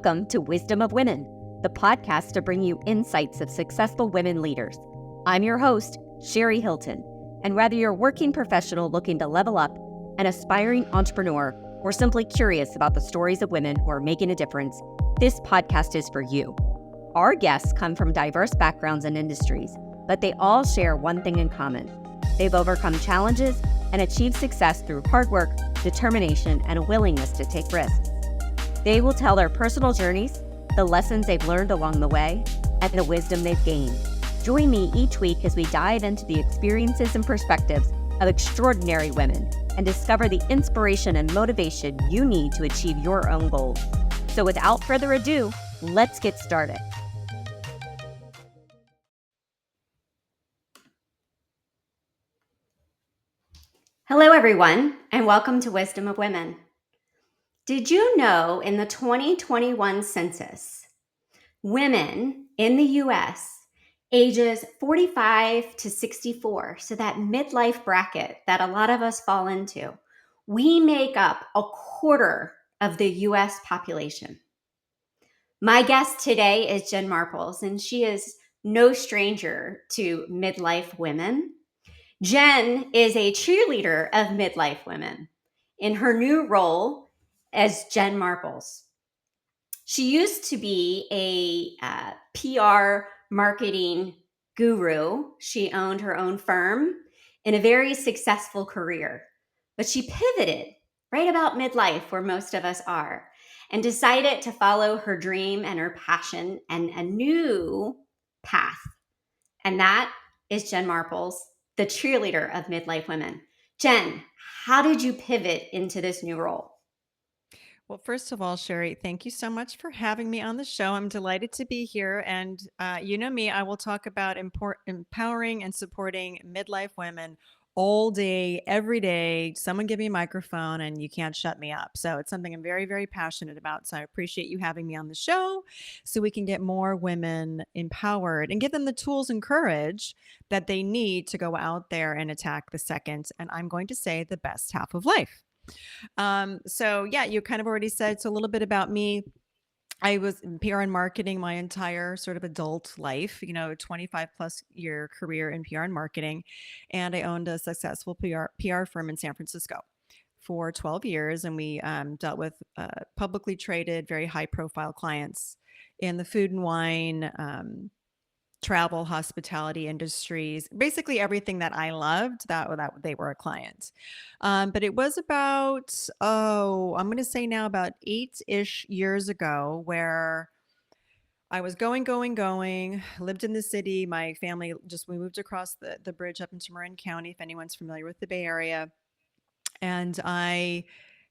Welcome to Wisdom of Women, the podcast to bring you insights of successful women leaders. I'm your host, Sherri Hilton, and whether you're a working professional looking to level up, an aspiring entrepreneur, or simply curious about the stories of women who are making a difference, this podcast is for you. Our guests come from diverse backgrounds and industries, but they all share one thing in common. They've overcome challenges and achieved success through hard work, determination, and a willingness to take risks. They will tell their personal journeys, the lessons they've learned along the way, and the wisdom they've gained. Join me each week as we dive into the experiences and perspectives of extraordinary women and discover the inspiration and motivation you need to achieve your own goals. So without further ado, let's get started. Hello, everyone, and welcome to Wisdom of Women. Did you know in the 2021 census, women in the US ages 45 to 64, so that midlife bracket that a lot of us fall into, we make up a quarter of the US population. My guest today is Jen Marples, and she is no stranger to midlife women. Jen is a cheerleader of midlife women in her new role as Jen Marples. She used to be a PR marketing guru. She owned her own firm in a very successful career, but she pivoted right about midlife, where most of us are, and decided to follow her dream and her passion and a new path. And that is Jen Marples, the cheerleader of midlife women. Jen, how did you pivot into this new role? Well, first of all, Sherri, thank you so much for having me on the show. I'm delighted to be here. And you know me, I will talk about empowering and supporting midlife women all day, every day. Someone give me a microphone and you can't shut me up. So it's something I'm very, very passionate about. So I appreciate you having me on the show so we can get more women empowered and give them the tools and courage that they need to go out there and attack the second, and I'm going to say the best half of life. So yeah, you kind of already said so a little bit about me. I was in PR and marketing my entire sort of adult life, 25 plus year career in PR and marketing. And I owned a successful PR firm in San Francisco for 12 years. And we dealt with publicly traded, very high profile clients in the food and wine, travel, hospitality industries, basically everything that I loved, that they were a client. But it was about, I'm going to say now about 8-ish years ago where I was going, lived in the city. My family we moved across the bridge up into Marin County, if anyone's familiar with the Bay Area. And I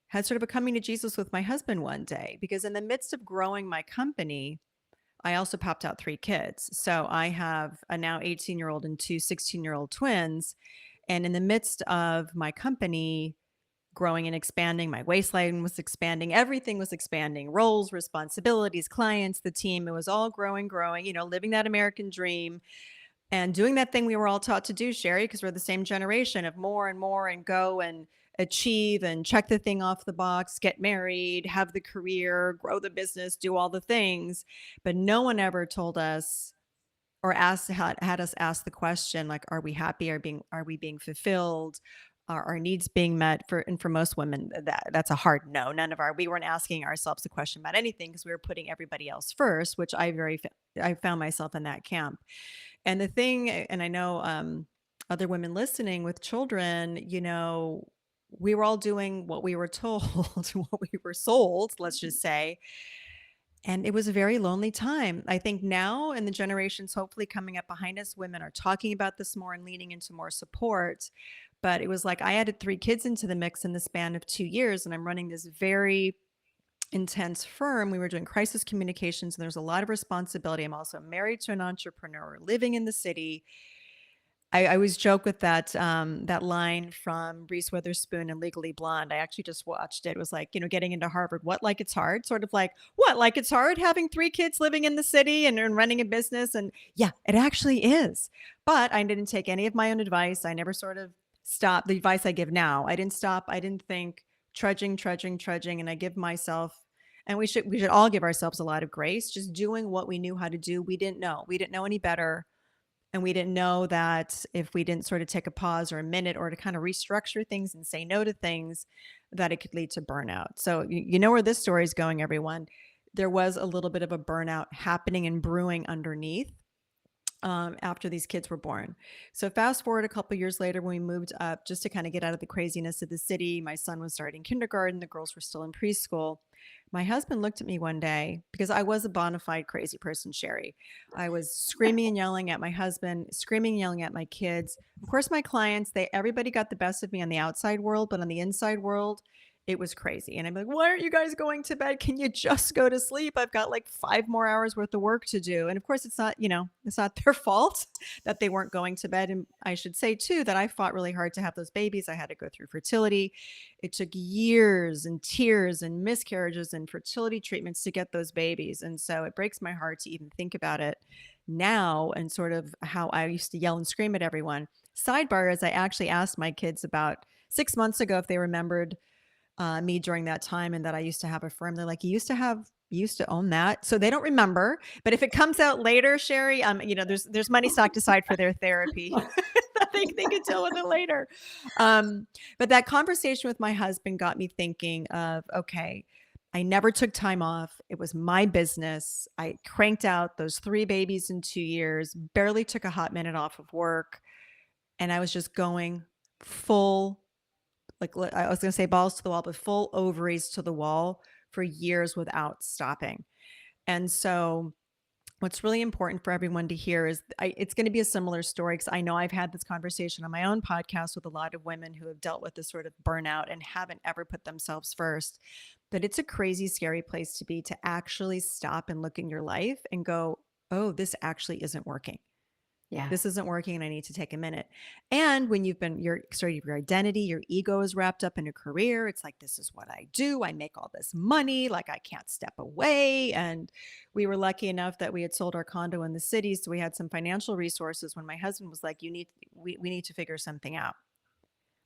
had sort of a coming to Jesus with my husband one day, because in the midst of growing my company, I also popped out 3 kids. So I have a now 18-year-old and 2 16-year-old twins. And in the midst of my company growing and expanding, my waistline was expanding, everything was expanding, roles, responsibilities, clients, the team, it was all growing, living that American dream and doing that thing we were all taught to do, Sherri, because we're the same generation of more and more and go and achieve and check the thing off the box, get married, have the career, grow the business, do all the things. But no one ever told us or had us ask the question, like, are we happy? Are we being fulfilled? Are our needs being met? For most women, that's a hard no. We weren't asking ourselves the question about anything because we were putting everybody else first, which I found myself in that camp. And the thing, and I know other women listening with children, we were all doing what we were told, what we were sold, let's just say. And it was a very lonely time. I think now in the generations hopefully coming up behind us, women are talking about this more and leaning into more support. But it was like I added 3 kids into the mix in the span of 2 years, and I'm running this very intense firm. We were doing crisis communications, and there's a lot of responsibility. I'm also married to an entrepreneur living in the city. I always joke with that line from Reese Witherspoon in Legally Blonde. I actually just watched it. It was like, getting into Harvard. What, like it's hard? Sort of like, what, like it's hard having 3 kids living in the city and running a business? And yeah, it actually is. But I didn't take any of my own advice. I never sort of stopped the advice I give now. I didn't stop. I didn't think, trudging. And I give myself And we should all give ourselves a lot of grace, just doing what we knew how to do. We didn't know any better. And we didn't know that if we didn't sort of take a pause or a minute or to kind of restructure things and say no to things, that it could lead to burnout. So you know where this story is going, everyone. There was a little bit of a burnout happening and brewing underneath after these kids were born. So fast forward a couple years later, when we moved up just to kind of get out of the craziness of the city, my son was starting kindergarten, the girls were still in preschool. My husband looked at me one day because I was a bona fide crazy person, Sherri. I was screaming and yelling at my husband, screaming and yelling at my kids. Of course, my clients, everybody got the best of me on the outside world, but on the inside world, it was crazy. And I'm like, why aren't you guys going to bed? Can you just go to sleep? I've got like 5 more hours worth of work to do. And of course, it's not, it's not their fault that they weren't going to bed. And I should say too, that I fought really hard to have those babies. I had to go through fertility. It took years and tears and miscarriages and fertility treatments to get those babies. And so it breaks my heart to even think about it now and sort of how I used to yell and scream at everyone. Sidebar is I actually asked my kids about 6 months ago if they remembered me during that time and that I used to have a firm. They're like, you used to own that. So they don't remember, but if it comes out later, Sherri, there's money stocked aside for their therapy. They could deal with it later. But that conversation with my husband got me thinking of, okay, I never took time off. It was my business. I cranked out those 3 babies in 2 years, barely took a hot minute off of work. And I was just going full, like I was going to say balls to the wall, but full ovaries to the wall for years without stopping. And so what's really important for everyone to hear is it's going to be a similar story because I know I've had this conversation on my own podcast with a lot of women who have dealt with this sort of burnout and haven't ever put themselves first. But it's a crazy, scary place to be, to actually stop and look in your life and go, oh, this actually isn't working. Yeah. This isn't working and I need to take a minute. And when you've been your identity, your ego is wrapped up in a career. It's like, this is what I do. I make all this money. Like I can't step away. And we were lucky enough that we had sold our condo in the city. So we had some financial resources when my husband was like, we need to figure something out.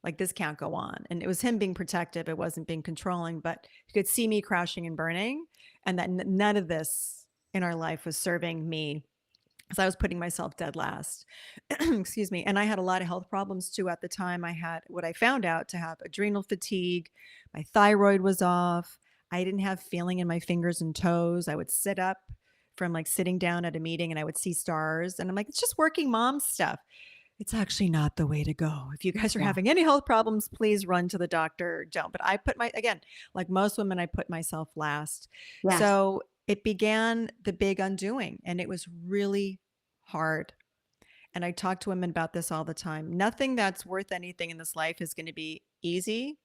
Like this can't go on. And it was him being protective. It wasn't being controlling, but you could see me crashing and burning. And that none of this in our life was serving me, because I was putting myself dead last. Excuse me. And I had a lot of health problems too at the time. I had what I found out to have adrenal fatigue. My thyroid was off. I didn't have feeling in my fingers and toes. I would sit up from like sitting down at a meeting and I would see stars. And I'm like, it's just working mom stuff. It's actually not the way to go. If you guys are having any health problems, please run to the doctor. Don't. But I again, like most women, I put myself last. Yeah. So it began the big undoing, and it was really hard. And I talk to women about this all the time. Nothing that's worth anything in this life is going to be easy.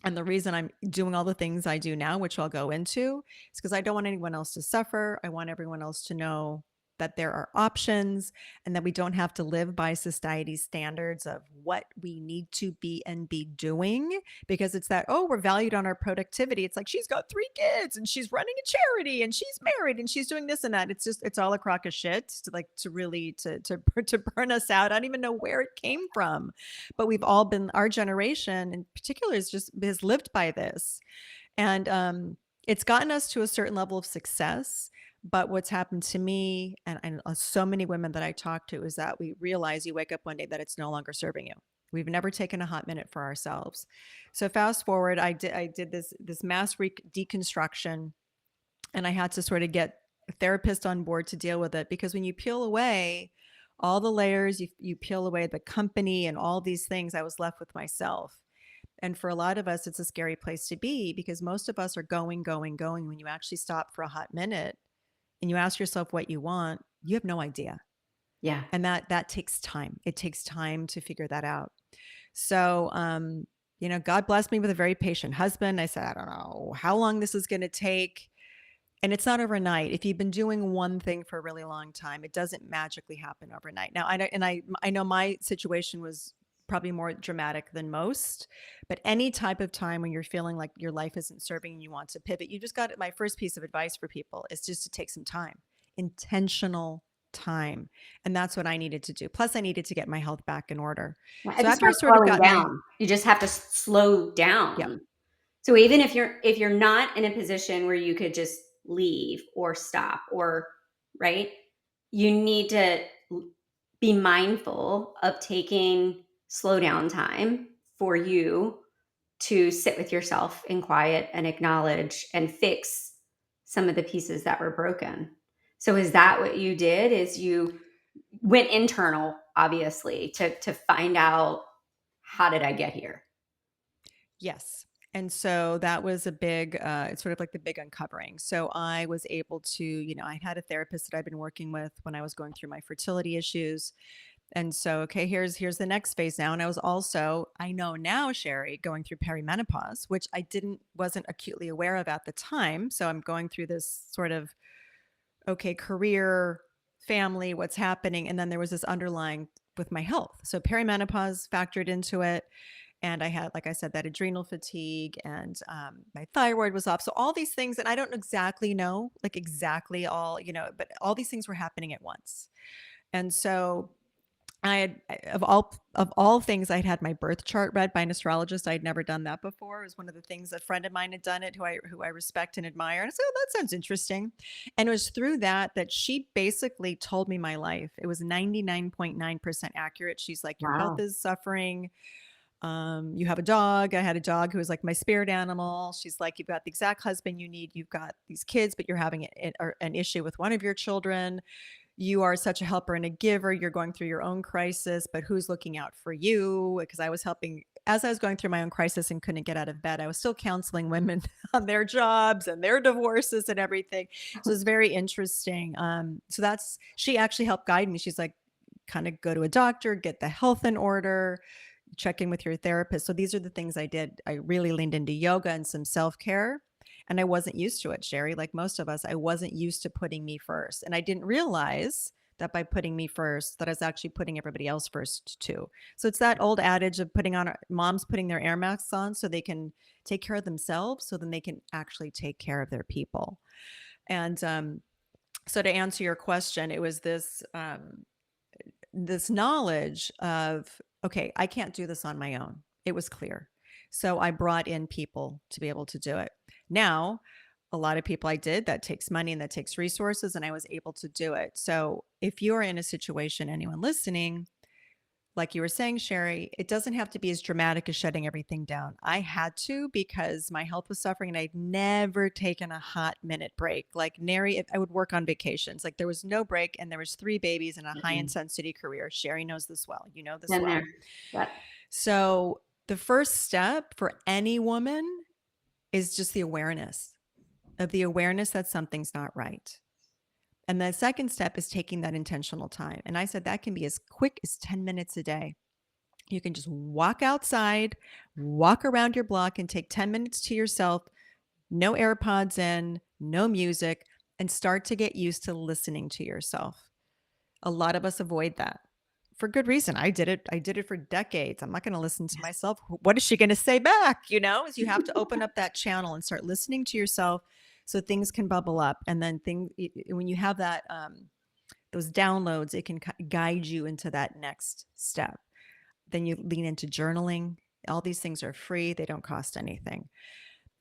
And the reason I'm doing all the things I do now, which I'll go into, is because I don't want anyone else to suffer. I want everyone else to know that there are options and that we don't have to live by society's standards of what we need to be and be doing, because it's that, oh, we're valued on our productivity. It's like, she's got 3 kids and she's running a charity and she's married and she's doing this and that. It's all a crock of shit to really burn us out. I don't even know where it came from, but we've all been, our generation in particular has lived by this. And it's gotten us to a certain level of success. But what's happened to me and so many women that I talk to is that we realize you wake up one day that it's no longer serving you. We've never taken a hot minute for ourselves. So fast forward, I did this mass deconstruction, and I had to sort of get a therapist on board to deal with it, because when you peel away all the layers, you peel away the company and all these things, I was left with myself. And for a lot of us, it's a scary place to be, because most of us are going. When you actually stop for a hot minute and you ask yourself what you want, you have no idea. Yeah. And that takes time. It takes time to figure that out. So, God blessed me with a very patient husband. I said, I don't know how long this is going to take. And it's not overnight. If you've been doing one thing for a really long time, it doesn't magically happen overnight. Now, I know my situation was probably more dramatic than most, but any type of time when you're feeling like your life isn't serving and you want to pivot, you just got it. My first piece of advice for people is just to take some time, intentional time. And that's what I needed to do. Plus I needed to get my health back in order. Well, So after I sort of got down, you just have to slow down. Yeah. So even if you're not in a position where you could just leave or stop or right, you need to be mindful of taking slow down time for you to sit with yourself in quiet and acknowledge and fix some of the pieces that were broken. So is that what you did? Is you went internal, obviously, to find out how did I get here? Yes. And so that was a big, it's sort of like the big uncovering. So I was able to, I had a therapist that I've been working with when I was going through my fertility issues. And so, okay, here's the next phase now. And I was also, I know now, Sherri, going through perimenopause, which wasn't acutely aware of at the time. So I'm going through this sort of, okay, career, family, what's happening. And then there was this underlying with my health. So perimenopause factored into it. And I had, like I said, that adrenal fatigue, and my thyroid was off. So all these things, and I don't exactly know, like exactly all, but all these things were happening at once. And so I had, of all things, I'd had my birth chart read by an astrologist. I'd never done that before. It was one of the things a friend of mine had done it, who I respect and admire. And I said, "Oh, that sounds interesting." And it was through that she basically told me my life. It was 99.9% accurate. She's like, "Your health Wow. is suffering. You have a dog." I had a dog who was like my spirit animal. She's like, "You've got the exact husband you need. You've got these kids, but you're having an issue with one of your children. You are such a helper and a giver. You're going through your own crisis, but who's looking out for you?" Because I was helping as I was going through my own crisis and couldn't get out of bed. I was still counseling women on their jobs and their divorces and everything. So it's very interesting. She actually helped guide me. She's like, kind of go to a doctor, get the health in order, check in with your therapist. So these are the things I did. I really leaned into yoga and some self-care. And I wasn't used to it, Sherri. Like most of us, I wasn't used to putting me first. And I didn't realize that by putting me first, that I was actually putting everybody else first too. So it's that old adage of moms putting their air masks on so they can take care of themselves, so then they can actually take care of their people. And so to answer your question, it was this knowledge of, okay, I can't do this on my own. It was clear. So I brought in people to be able to do it. Now, a lot of people I did, that takes money and that takes resources, and I was able to do it. So if you're in a situation, anyone listening, like you were saying, Sherri, it doesn't have to be as dramatic as shutting everything down. I had to because my health was suffering and I'd never taken a hot minute break. Like nary, I would work on vacations. Like there was no break and there was 3 babies and a high Mhm. intensity career. Sherri knows this well. You know this Been there. well. Yep. So the first step for any woman is just the awareness that something's not right. And the second step is taking that intentional time. And I said that can be as quick as 10 minutes a day. You can just walk outside, walk around your block, and take 10 minutes to yourself, no AirPods in, no music, and start to get used to listening to yourself. A lot of us avoid that for good reason. I did it. I did it for decades. I'm not going to listen to myself. What is she going to say back? Is you have to open up that channel and start listening to yourself so things can bubble up. And then when you have that, those downloads, it can guide you into that next step. Then you lean into journaling. All these things are free. They don't cost anything.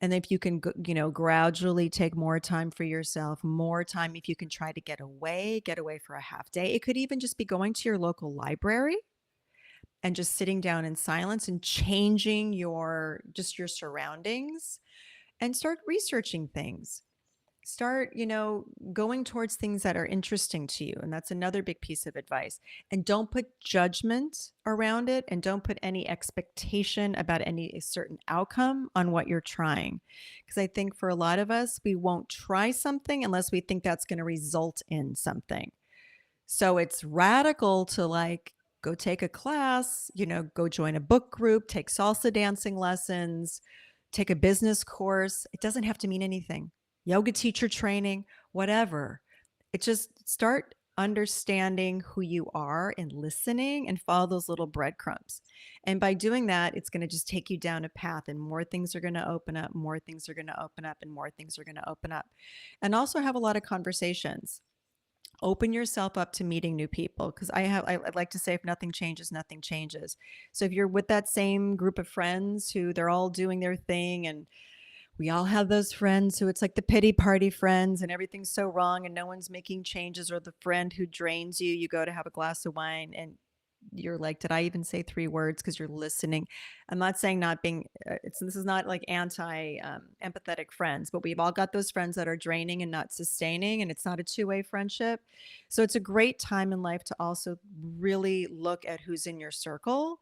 And if you can, gradually take more time for yourself, more time, if you can try to get away for a half day. It could even just be going to your local library and just sitting down in silence and changing your surroundings and start researching things. Start, going towards things that are interesting to you. And that's another big piece of advice. And don't put judgment around it and don't put any expectation about any certain outcome on what you're trying. Because I think for a lot of us, we won't try something unless we think that's going to result in something. So it's radical to like go take a class, go join a book group, take salsa dancing lessons, take a business course. It doesn't have to mean anything. Yoga teacher training, whatever. It just start understanding who you are and listening and follow those little breadcrumbs. And by doing that, it's going to just take you down a path and more things are going to open up, more things are going to open up, and more things are going to open up. And also have a lot of conversations. Open yourself up to meeting new people, because I'd like to say, if nothing changes, nothing changes. So if you're with that same group of friends who they're all doing their thing and we all have those friends who it's like the pity party friends and everything's so wrong and no one's making changes, or the friend who drains you. You go to have a glass of wine and you're like, did I even say 3 words? Because you're listening. I'm not saying not being, this is not like anti empathetic friends, but we've all got those friends that are draining and not sustaining, and it's not a two-way friendship. So it's a great time in life to also really look at who's in your circle.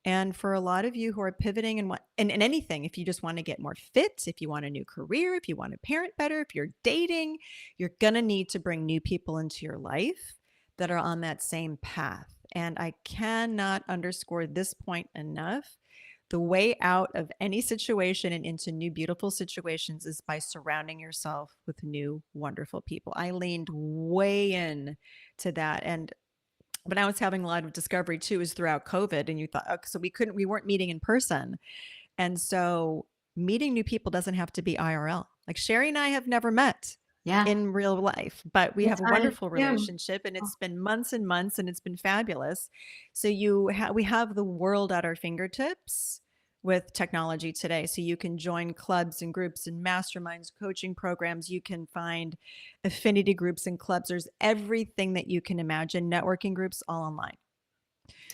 And for a lot of you who are pivoting and in anything, if you just want to get more fit, if you want a new career, if you want to parent better, if you're dating, you're going to need to bring new people into your life that are on that same path. And I cannot underscore this point enough. The way out of any situation and into new, beautiful situations is by surrounding yourself with new, wonderful people. I leaned way in to that. And when I was having a lot of discovery too, is throughout COVID, and you thought, oh, so we weren't meeting in person. And so meeting new people doesn't have to be IRL. Like Sherri and I have never met Yeah. in real life, but we It's have a on wonderful Zoom. relationship, and it's been months and months, and it's been fabulous. So we have the world at our fingertips with technology today. So you can join clubs and groups and masterminds, coaching programs. You can find affinity groups and clubs. There's everything that you can imagine, networking groups, all online.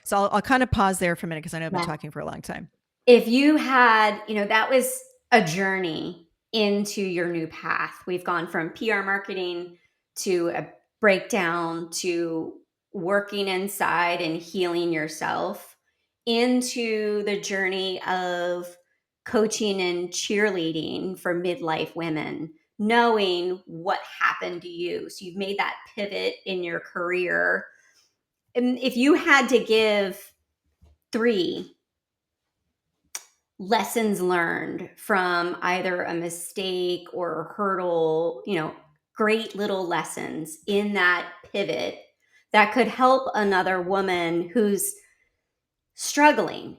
So I'll kind of pause there for a minute because I know I've been Yeah. talking for a long time. If you had, that was a journey into your new path. We've gone from PR marketing to a breakdown to working inside and healing yourself into the journey of coaching and cheerleading for midlife women, knowing what happened to you. So you've made that pivot in your career. And if you had to give 3 lessons learned from either a mistake or a hurdle, great little lessons in that pivot that could help another woman who's struggling.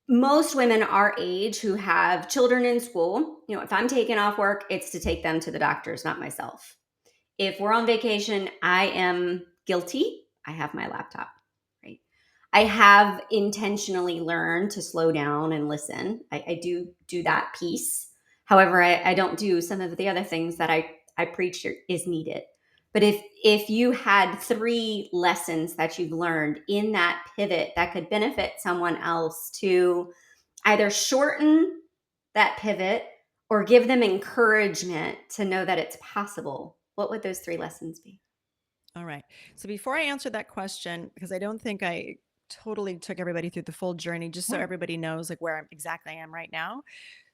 Most women our age who have children in school, if I'm taking off work, it's to take them to the doctors, not myself. If we're on vacation, I am guilty. I have my laptop, right? I have intentionally learned to slow down and listen. I do that piece. However, I don't do some of the other things that I preach is needed. But if you had 3 lessons that you've learned in that pivot that could benefit someone else to either shorten that pivot or give them encouragement to know that it's possible, what would those 3 lessons be? All right. So before I answer that question, because I don't think I totally took everybody through the full journey, just so Yeah. everybody knows like where exactly I am right now.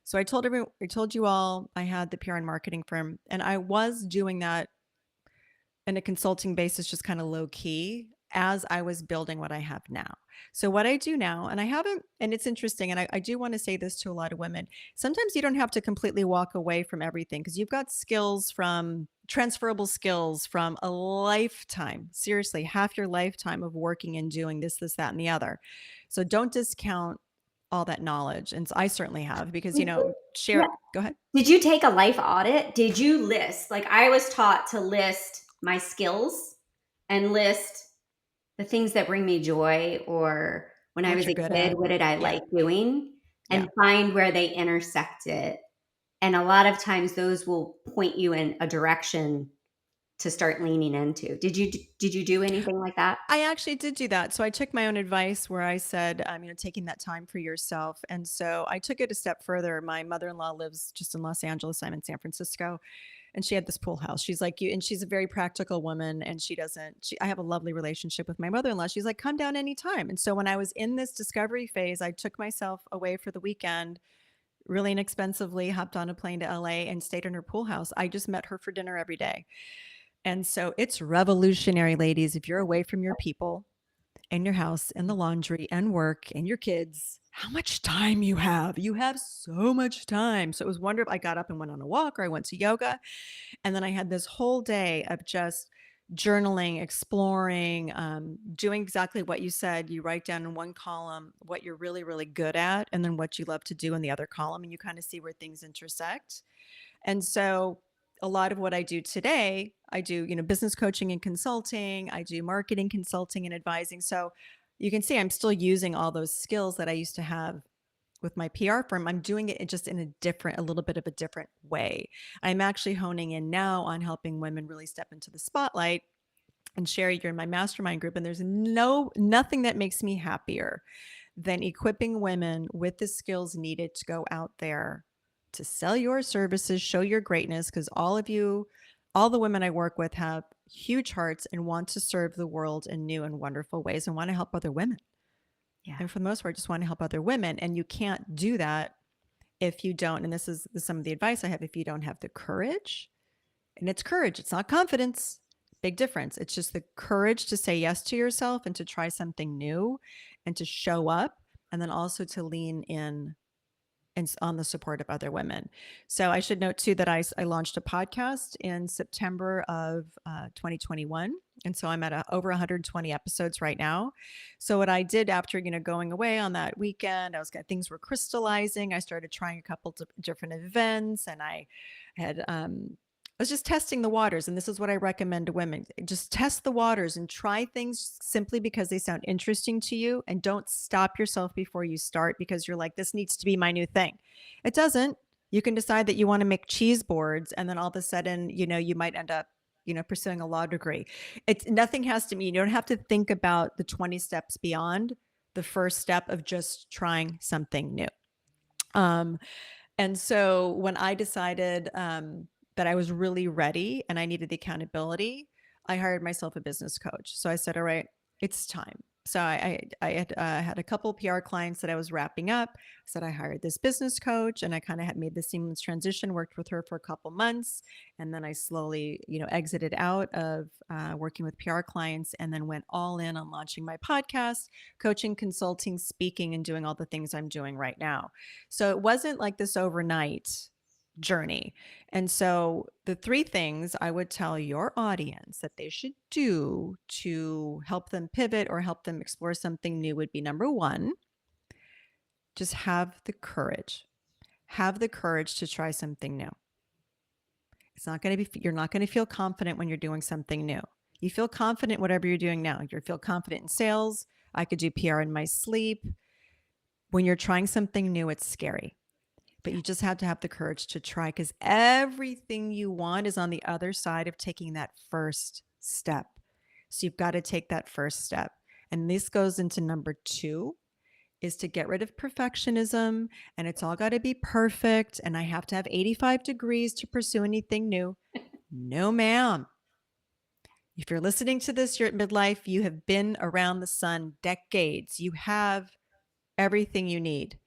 So I told you all I had the PR and marketing firm, and I was doing that in a consulting basis, just kind of low key as I was building what I have now. So what I do now, and I haven't, and it's interesting, and I do want to say this to a lot of women. Sometimes you don't have to completely walk away from everything because you've got skills from transferable skills from a lifetime, seriously, half your lifetime of working and doing this, that, and the other. So don't discount all that knowledge. And so I certainly have because, Yeah. share, go ahead. Did you take a life audit? Did you list, like I was taught to list my skills and list the things that bring me joy, or when I What was you're a good kid, at. what did I Yeah. like doing, Yeah. and find where they intersected. And a lot of times those will point you in a direction to start leaning into. Did you do anything like that? I actually did do that. So I took my own advice where I said, taking that time for yourself. And so I took it a step further. My mother-in-law lives just in Los Angeles. I'm in San Francisco. And she had this pool house. She's like you, and she's a very practical woman. And I have a lovely relationship with my mother-in-law. She's like, come down anytime. And so when I was in this discovery phase, I took myself away for the weekend, really inexpensively, hopped on a plane to LA and stayed in her pool house. I just met her for dinner every day. And so it's revolutionary, ladies. If you're away from your people and your house and the laundry and work and your kids, how much time you have. You have so much time. So it was wonderful. I got up and went on a walk, or I went to yoga. And then I had this whole day of just journaling, exploring, doing exactly what you said. You write down in one column what you're really, really good at, and then what you love to do in the other column. And you kind of see where things intersect. And so a lot of what I do today, I do, business coaching and consulting, I do marketing consulting and advising. So you can see I'm still using all those skills that I used to have with my PR firm, I'm doing it just in a little bit of a different way. I'm actually honing in now on helping women really step into the spotlight. And Sherri, you're in my mastermind group, and there's nothing that makes me happier than equipping women with the skills needed to go out there to sell your services, show your greatness, because all the women I work with have huge hearts and want to serve the world in new and wonderful ways and want to help other women. Yeah. And for the most part, just want to help other women. And you can't do that if you don't, and this is some of the advice I have, if you don't have the courage, and it's courage, it's not confidence, big difference. It's just the courage to say yes to yourself and to try something new and to show up, and then also to lean in and on the support of other women. So I should note too that I launched a podcast in September of 2021. And so I'm at over 120 episodes right now. So what I did after, going away on that weekend, things were crystallizing. I started trying a couple of different events, and I was just testing the waters. And this is what I recommend to women. Just test the waters and try things simply because they sound interesting to you. And don't stop yourself before you start because you're like, this needs to be my new thing. It doesn't. You can decide that you want to make cheese boards, and then all of a sudden, you might end up, pursuing a law degree. Nothing has to mean, you don't have to think about the 20 steps beyond the first step of just trying something new. And so when I decided, that I was really ready and I needed the accountability, I hired myself a business coach. So I said, all right, it's time. So I had a couple PR clients that I was wrapping up. I said I hired this business coach, and I kind of had made the seamless transition, worked with her for a couple months. And then I slowly, exited out of working with PR clients, and then went all in on launching my podcast, coaching, consulting, speaking, and doing all the things I'm doing right now. So it wasn't like this overnight journey. And so the 3 things I would tell your audience that they should do to help them pivot or help them explore something new would be, number 1, just have the courage. Have the courage to try something new. You're not going to feel confident when you're doing something new. You feel confident whatever you're doing now. You feel confident in sales. I could do PR in my sleep. When you're trying something new, it's scary. But you just have to have the courage to try, because everything you want is on the other side of taking that first step. So you've got to take that first step. And this goes into number 2, is to get rid of perfectionism, and it's all got to be perfect, and I have to have 85 degrees to pursue anything new. No, ma'am. If you're listening to this, you're at midlife, you have been around the sun decades. You have everything you need.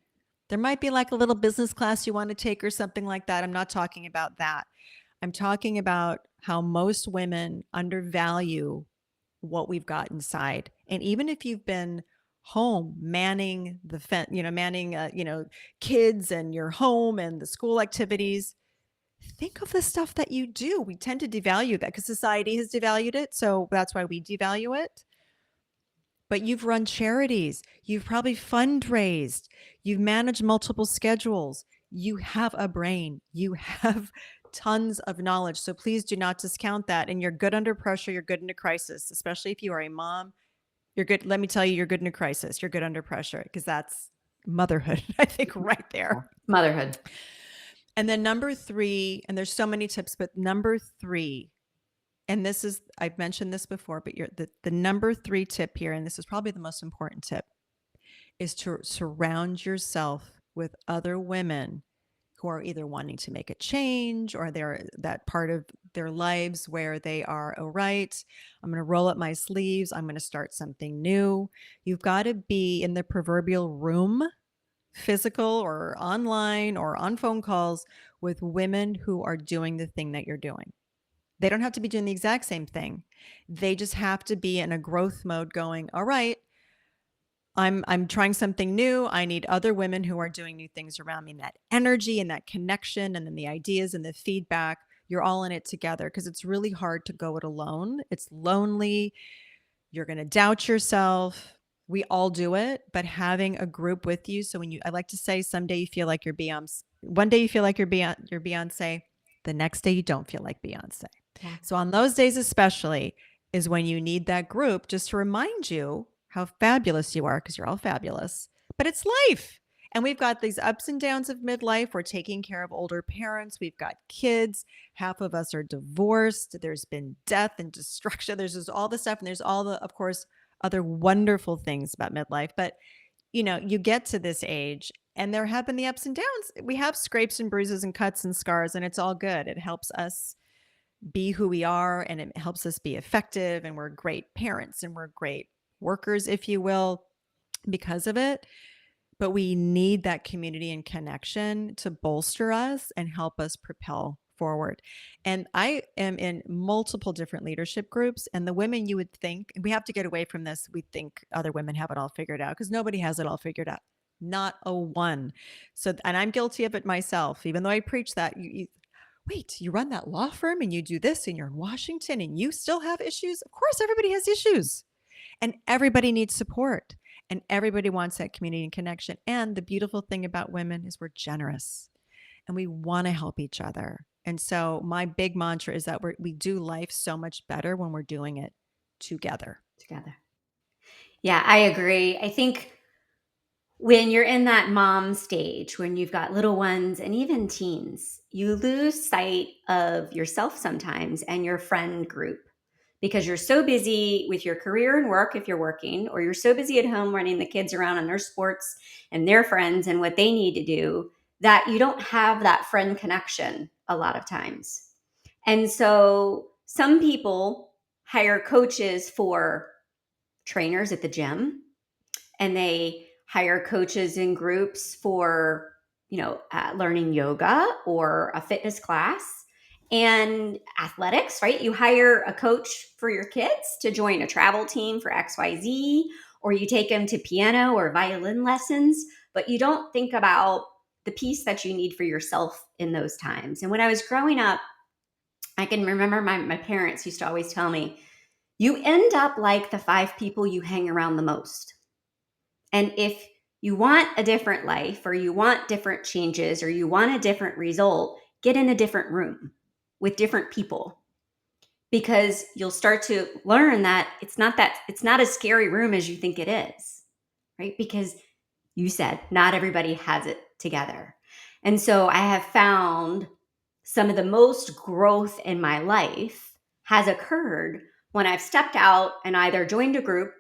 There might be like a little business class you want to take or something like that. I'm not talking about that. I'm talking about how most women undervalue what we've got inside. And even if you've been home manning kids and your home and the school activities, think of the stuff that you do. We tend to devalue that because society has devalued it. So that's why we devalue it. But you've run charities, you've probably fundraised, you've managed multiple schedules, you have a brain, you have tons of knowledge. So please do not discount that. And you're good under pressure, you're good in a crisis, especially if you are a mom. You're good. Let me tell you, you're good in a crisis. You're good under pressure, because that's motherhood, I think, right there. Motherhood. And then number 3, and there's so many tips, but number 3, and this is, I've mentioned this before, but the number 3 tip here, and this is probably the most important tip, is to surround yourself with other women who are either wanting to make a change, or they're that part of their lives where they are, all right, I'm going to roll up my sleeves, I'm going to start something new. You've got to be in the proverbial room, physical or online or on phone calls, with women who are doing the thing that you're doing. They don't have to be doing the exact same thing. They just have to be in a growth mode going, all right, I'm trying something new. I need other women who are doing new things around me. And that energy and that connection, and then the ideas and the feedback, you're all in it together, because it's really hard to go it alone. It's lonely. You're going to doubt yourself. We all do it, but having a group with you. So I like to say, someday you feel like you're Beyonce. One day you feel like you're Beyonce. The next day you don't feel like Beyonce. Yeah. So on those days especially is when you need that group just to remind you how fabulous you are, because you're all fabulous. But it's life. And we've got these ups and downs of midlife. We're taking care of older parents. We've got kids. Half of us are divorced. There's been death and destruction. There's just all the stuff. And there's all the, of course, other wonderful things about midlife. But, you get to this age and there have been the ups and downs. We have scrapes and bruises and cuts and scars, and it's all good. It helps us be who we are, and it helps us be effective, and we're great parents and we're great workers, if you will, because of it. But we need that community and connection to bolster us and help us propel forward. And I am in multiple different leadership groups, and the women you would think, and we have to get away from this, we think other women have it all figured out, because nobody has it all figured out. Not a one. So, and I'm guilty of it myself, even though I preach that. Wait, you run that law firm and you do this and you're in Washington and you still have issues? Of course, everybody has issues, and everybody needs support, and everybody wants that community and connection. And the beautiful thing about women is we're generous and we want to help each other. And so my big mantra is that we do life so much better when we're doing it together. Yeah, I agree. I think when you're in that mom stage, when you've got little ones and even teens, you lose sight of yourself sometimes and your friend group, because you're so busy with your career and work if you're working, or you're so busy at home running the kids around on their sports and their friends and what they need to do, that you don't have that friend connection a lot of times. And so some people hire coaches for trainers at the gym, and they hire coaches in groups for, learning yoga or a fitness class and athletics, right? You hire a coach for your kids to join a travel team for XYZ, or you take them to piano or violin lessons, but you don't think about the piece that you need for yourself in those times. And when I was growing up, I can remember my parents used to always tell me, you end up like the 5 people you hang around the most. And if you want a different life, or you want different changes, or you want a different result, get in a different room with different people, because you'll start to learn that it's not a scary room as you think it is, right? Because you said not everybody has it together. And so I have found some of the most growth in my life has occurred when I've stepped out and either joined a group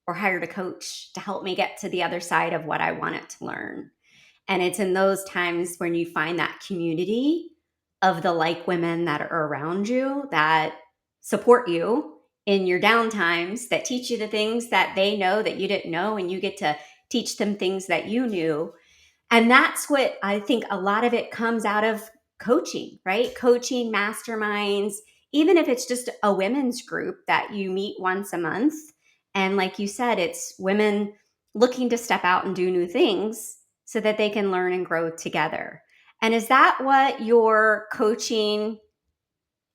or hired a coach to help me get to the other side of what I wanted to learn. And it's in those times when you find that community of the like women that are around you, that support you in your down times, that teach you the things that they know that you didn't know, and you get to teach them things that you knew. And that's what I think a lot of it comes out of coaching, right? Coaching, masterminds, even if it's just a women's group that you meet once a month. And like you said, it's women looking to step out and do new things so that they can learn and grow together. And is that what your coaching,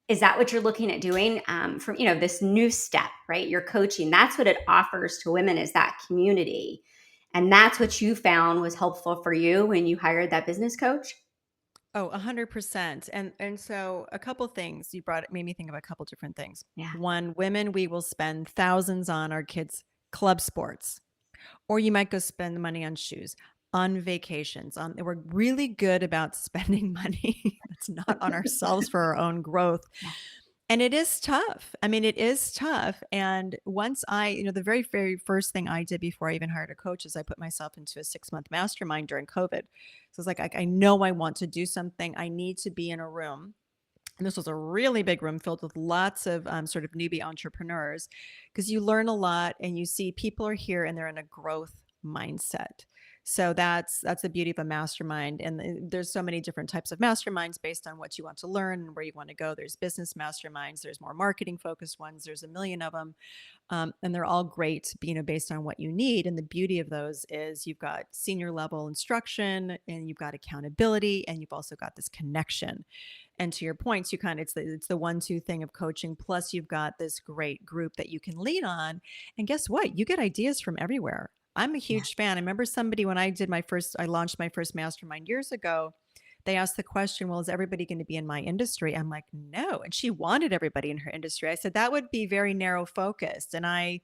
is that what you're looking at doing from, this new step, right? Your coaching, that's what it offers to women, is that community. And that's what you found was helpful for you when you hired that business coach? Oh, 100%. And so a couple things made me think of a couple different things. Yeah. One, women, we will spend thousands on our kids' club sports, or you might go spend the money on shoes, on vacations. We're really good about spending money that's not on ourselves for our own growth. Yeah. And it is tough. I mean, it is tough. And once the very, very first thing I did before I even hired a coach is I put myself into a 6-month mastermind during COVID. So it's like, I know I want to do something. I need to be in a room. And this was a really big room filled with lots of sort of newbie entrepreneurs, because you learn a lot and you see people are here and they're in a growth mindset. So that's the beauty of a mastermind. And there's so many different types of masterminds based on what you want to learn and where you want to go. There's business masterminds, there's more marketing focused ones, there's a million of them. And they're all great, based on what you need. And the beauty of those is you've got senior level instruction, and you've got accountability, and you've also got this connection. And to your points, it's the 1-2 thing of coaching. Plus you've got this great group that you can lean on. And guess what? You get ideas from everywhere. I'm a huge fan. I remember somebody, when I launched my first mastermind years ago, they asked the question, well, is everybody going to be in my industry? I'm like, no. And she wanted everybody in her industry. I said, that would be very narrow focused. And I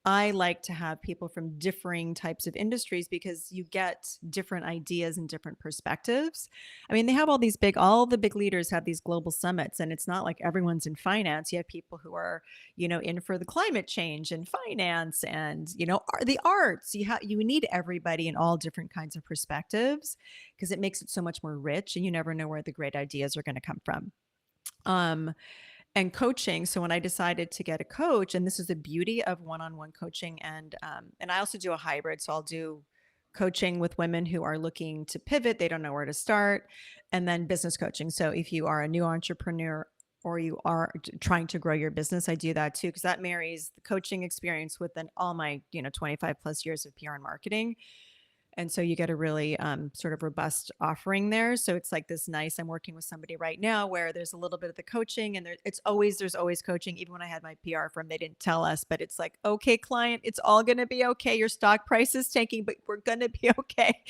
I like to have people from differing types of industries because you get different ideas and different perspectives. I mean, they have all the big leaders have these global summits, and it's not like everyone's in finance. You have people who are, in for the climate change and finance and, the arts. You need everybody in all different kinds of perspectives because it makes it so much more rich, and you never know where the great ideas are going to come from. Um, and coaching. So when I decided to get a coach, and this is the beauty of one-on-one coaching, and I also do a hybrid. So I'll do coaching with women who are looking to pivot, they don't know where to start, and then business coaching. So if you are a new entrepreneur or you are trying to grow your business, I do that too, because that marries the coaching experience with then all my 25 plus years of PR and marketing. And so you get a really sort of robust offering there. So it's like this nice, I'm working with somebody right now where there's a little bit of the coaching, and there's always coaching. Even when I had my PR firm, they didn't tell us, but it's like, okay, client, it's all going to be okay. Your stock price is tanking, but we're going to be okay.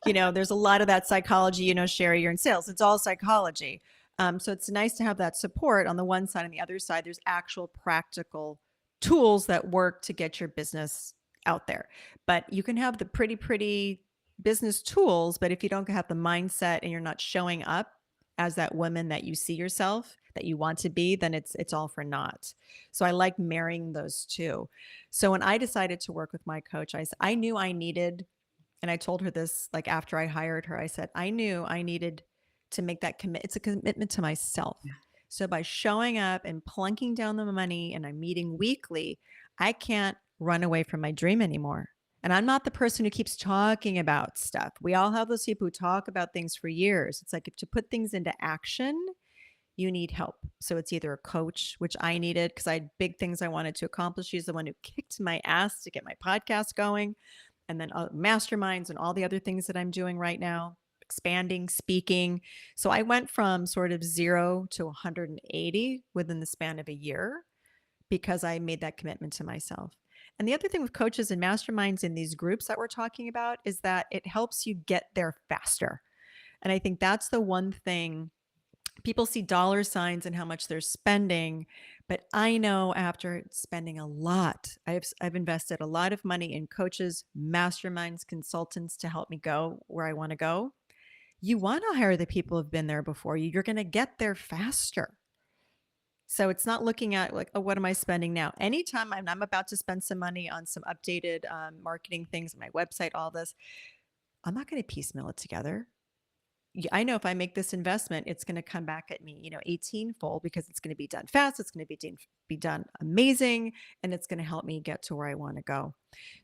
There's a lot of that psychology, Sherri, you're in sales. It's all psychology. So it's nice to have that support on the one side. On the other side, there's actual practical tools that work to get your business out there. But you can have the pretty business tools, but if you don't have the mindset and you're not showing up as that woman that you see yourself, that you want to be, then it's all for naught. So I like marrying those two. So when I decided to work with my coach, I knew I needed, and I told her this like after I hired her, I said, I knew I needed to make that commit. It's a commitment to myself. Yeah. So by showing up and plunking down the money and I'm meeting weekly, I can't run away from my dream anymore. And I'm not the person who keeps talking about stuff. We all have those people who talk about things for years. It's like if to put things into action, you need help. So it's either a coach, which I needed because I had big things I wanted to accomplish. She's the one who kicked my ass to get my podcast going. And then masterminds and all the other things that I'm doing right now, expanding, speaking. So I went from sort of 0 to 180 within the span of a year because I made that commitment to myself. And the other thing with coaches and masterminds in these groups that we're talking about is that it helps you get there faster. And I think that's the one thing people see dollar signs and how much they're spending. But I know after spending a lot, I've invested a lot of money in coaches, masterminds, consultants to help me go where I want to go. You want to hire the people who've been there before you. You're going to get there faster. So it's not looking at like, oh, what am I spending now? Anytime I'm about to spend some money on some updated marketing things, my website, all this, I'm not going to piecemeal it together. I know if I make this investment, it's going to come back at me, 18-fold because it's going to be done fast. It's going to be done amazing. And it's going to help me get to where I want to go.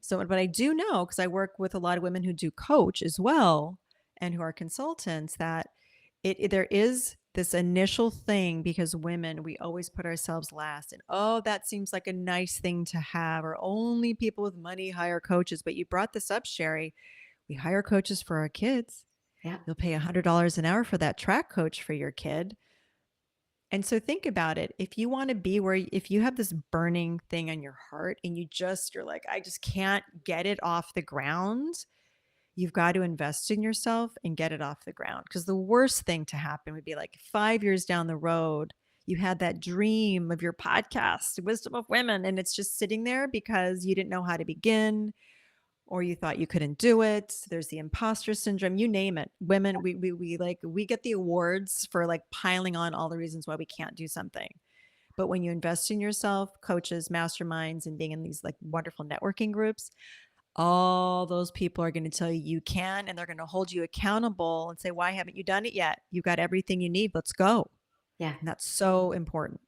So, but I do know, because I work with a lot of women who do coach as well and who are consultants, that there is this initial thing because women, we always put ourselves last. And, oh, that seems like a nice thing to have, or only people with money hire coaches. But you brought this up, Sherri. We hire coaches for our kids. Yeah. You'll pay $100 an hour for that track coach for your kid. And so think about it. If you want to be if you have this burning thing on your heart and you're like, I just can't get it off the ground, you've got to invest in yourself and get it off the ground. Because the worst thing to happen would be like 5 years down the road, you had that dream of your podcast, Wisdom of Women, and it's just sitting there because you didn't know how to begin, or you thought you couldn't do it. There's the impostor syndrome, you name it. Women, we get the awards for like piling on all the reasons why we can't do something. But when you invest in yourself, coaches, masterminds, and being in these like wonderful networking groups, all those people are going to tell you you can, and they're going to hold you accountable and say, why haven't you done it yet? You got everything you need. Let's go. Yeah. And that's so important.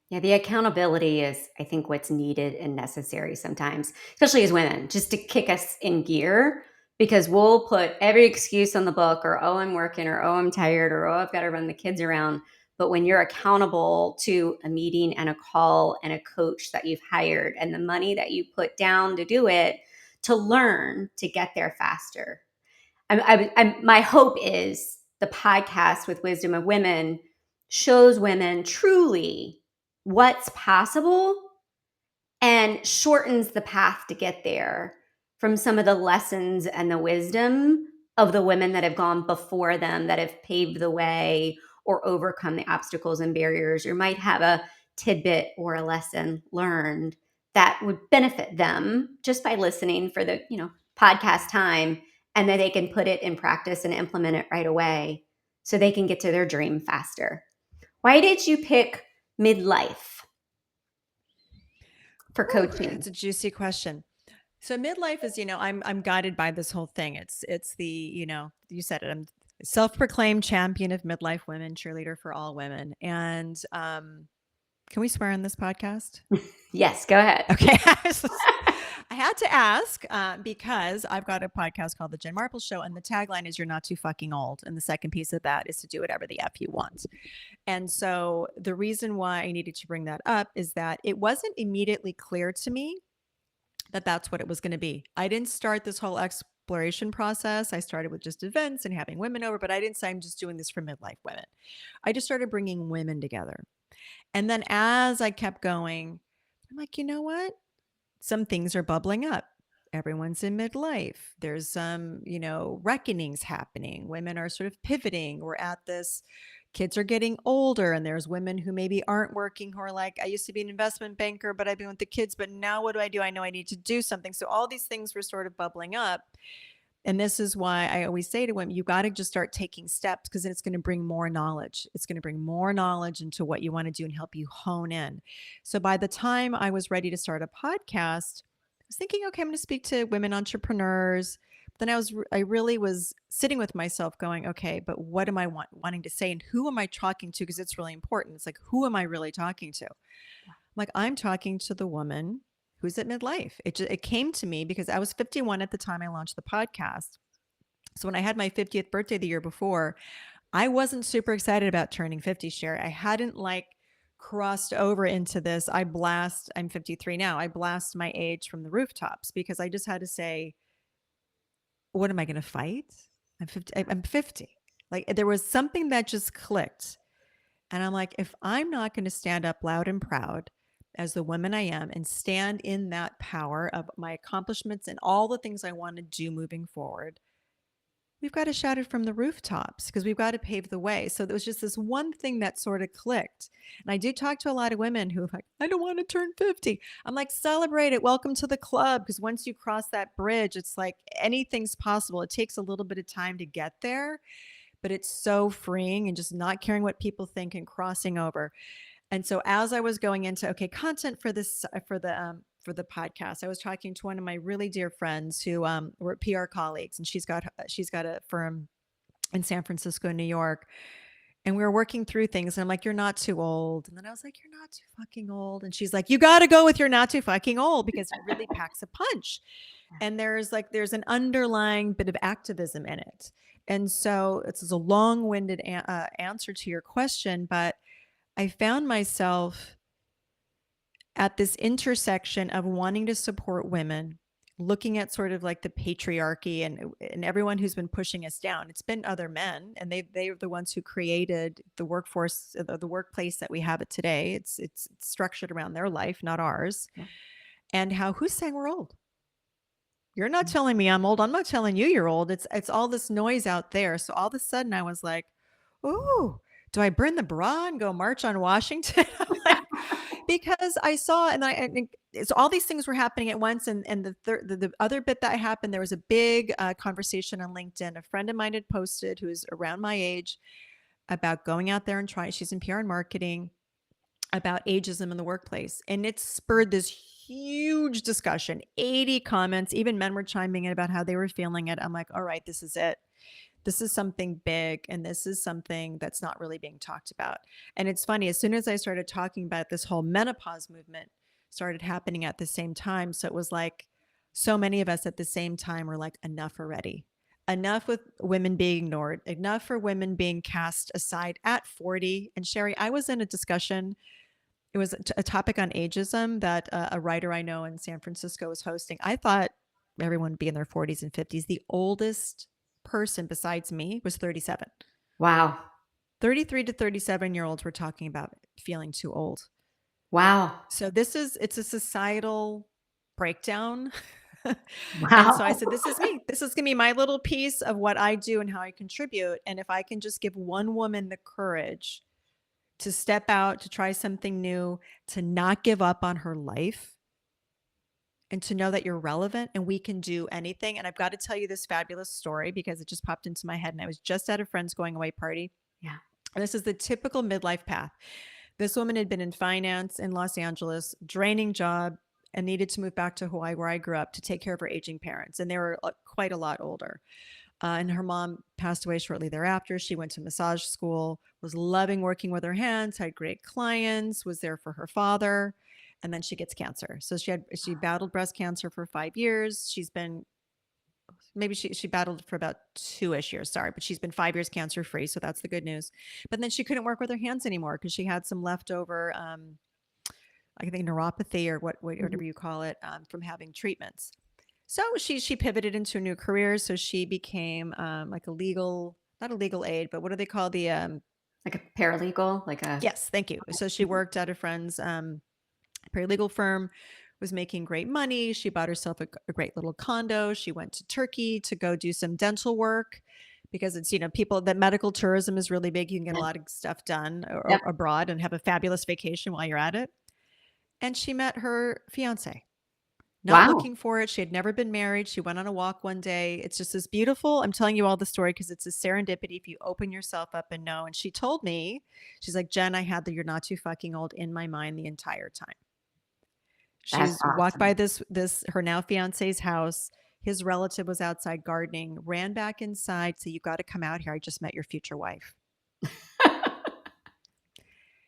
Yeah, the accountability is, I think, what's needed and necessary sometimes, especially as women, just to kick us in gear because we'll put every excuse on the book or, oh, I'm working or, oh, I'm tired or, oh, I've got to run the kids around. But when you're accountable to a meeting and a call and a coach that you've hired and the money that you put down to do it, to learn to get there faster. My hope is the podcast with Wisdom of Women shows women truly what's possible and shortens the path to get there from some of the lessons and the wisdom of the women that have gone before them, that have paved the way or overcome the obstacles and barriers, or might have a tidbit or a lesson learned that would benefit them just by listening for the, podcast time, and then they can put it in practice and implement it right away so they can get to their dream faster. Why did you pick midlife for coaching? It's a juicy question. So midlife is, I'm guided by this whole thing. It's the, you said it. I'm self-proclaimed champion of midlife women, cheerleader for all women. And can we swear on this podcast? Yes, go ahead. Okay. I had to ask because I've got a podcast called The Jen Marples Show, and the tagline is "You're not too fucking old." And the second piece of that is to do whatever the F you want. And so the reason why I needed to bring that up is that it wasn't immediately clear to me that that's what it was going to be. I didn't start this whole exploration process. I started with just events and having women over, but I didn't say I'm just doing this for midlife women. I just started bringing women together. And then as I kept going, I'm like, you know what? Some things are bubbling up. Everyone's in midlife. There's some, reckonings happening. Women are sort of pivoting. We're at this, kids are getting older, and there's women who maybe aren't working who are like, I used to be an investment banker, but I've been with the kids, but now what do? I know I need to do something. So all these things were sort of bubbling up. And this is why I always say to women, you got to just start taking steps, because then it's going to bring more knowledge. It's going to bring more knowledge into what you want to do and help you hone in. So by the time I was ready to start a podcast, I was thinking, okay, I'm going to speak to women entrepreneurs. Then I really was sitting with myself going, okay, but what am I wanting to say, and who am I talking to? Because it's really important. It's like, who am I really talking to? I'm talking to the woman who's at midlife. It came to me because I was 51 at the time I launched the podcast. So when I had my 50th birthday the year before, I wasn't super excited about turning 50, Sherri. I hadn't crossed over into this. I'm 53 now. I blast my age from the rooftops because I just had to say, what am I going to fight? I'm 50. I'm 50. There was something that just clicked. And I'm like, if I'm not going to stand up loud and proud as the woman I am and stand in that power of my accomplishments and all the things I want to do moving forward, we've got to shout it from the rooftops, because we've got to pave the way. So there was just this one thing that sort of clicked. And I do talk to a lot of women who are like, I don't want to turn 50. I'm like, celebrate it. Welcome to the club. Because once you cross that bridge, it's like anything's possible. It takes a little bit of time to get there, but it's so freeing, and just not caring what people think and crossing over. And so as I was going into, content for this, for the podcast, I was talking to one of my really dear friends who were PR colleagues, and she's got a firm in San Francisco, New York. And we were working through things, and I'm like, you're not too old. And then I was like, you're not too fucking old. And she's like, you got to go with you're not too fucking old, because it really packs a punch. And there's an underlying bit of activism in it. And so it's a long-winded answer to your question, but I found myself at this intersection of wanting to support women, looking at sort of like the patriarchy and everyone who's been pushing us down. It's been other men, and they are the ones who created the workforce, the workplace that we have it today. It's structured around their life, not ours. Yeah. And who's saying we're old? You're not telling me I'm old. I'm not telling you you're old. It's all this noise out there. So all of a sudden I was like, ooh, do I burn the bra and go march on Washington? Because I saw, and I think it's all these things were happening at once. And the other bit that happened, there was a big conversation on LinkedIn. A friend of mine had posted, who's around my age, about going out there and trying. She's in PR and marketing, about ageism in the workplace. And it spurred this huge discussion, 80 comments, even men were chiming in about how they were feeling it. I'm like, all right, this is it. This is something big, and this is something that's not really being talked about. And it's funny, as soon as I started talking about this whole menopause movement started happening at the same time. So it was like so many of us at the same time were like, enough already. Enough with women being ignored, enough for women being cast aside at 40. And Sherri, I was in a discussion. It was a topic on ageism that a writer I know in San Francisco was hosting. I thought everyone would be in their 40s and 50s. The oldest person besides me was 37. Wow. 33 to 37-year-olds were talking about feeling too old. Wow. So it's a societal breakdown. Wow. And so I said, this is me. This is going to be my little piece of what I do and how I contribute. And if I can just give one woman the courage to step out, to try something new, to not give up on her life, and to know that you're relevant and we can do anything. And I've got to tell you this fabulous story because it just popped into my head. And I was just at a friend's going away party. Yeah. And this is the typical midlife path. This woman had been in finance in Los Angeles, draining job, and needed to move back to Hawaii, where I grew up, to take care of her aging parents. And they were quite a lot older. And her mom passed away shortly thereafter. She went to massage school, was loving working with her hands, had great clients, was there for her father. And then she gets cancer. So she battled breast cancer for 5 years. She's been maybe she battled for about 2-ish years, sorry, but she's been 5 years cancer free. So that's the good news. But then she couldn't work with her hands anymore because she had some leftover, I think neuropathy or Mhm. whatever you call it, from having treatments. So she pivoted into a new career. So she became like a legal, not a legal aid, but what do they call the Like a paralegal, like a. yes, thank you. So she Mhm. worked at a friend's paralegal firm, was making great money. She bought herself a great little condo. She went to Turkey to go do some dental work because it's, people that medical tourism is really big. You can get a Yeah. lot of stuff done Yep. abroad and have a fabulous vacation while you're at it. And she met her fiance. Not Wow. looking for it. She had never been married. She went on a walk one day. It's just this beautiful. I'm telling you all the story because it's a serendipity if you open yourself up and know. And she told me, she's like, Jen, I had the "you're not too fucking old" in my mind the entire time. That's She's walked by awesome. this her now fiance's house. His relative was outside gardening, ran back inside, said, "You got to come out here. I just met your future wife."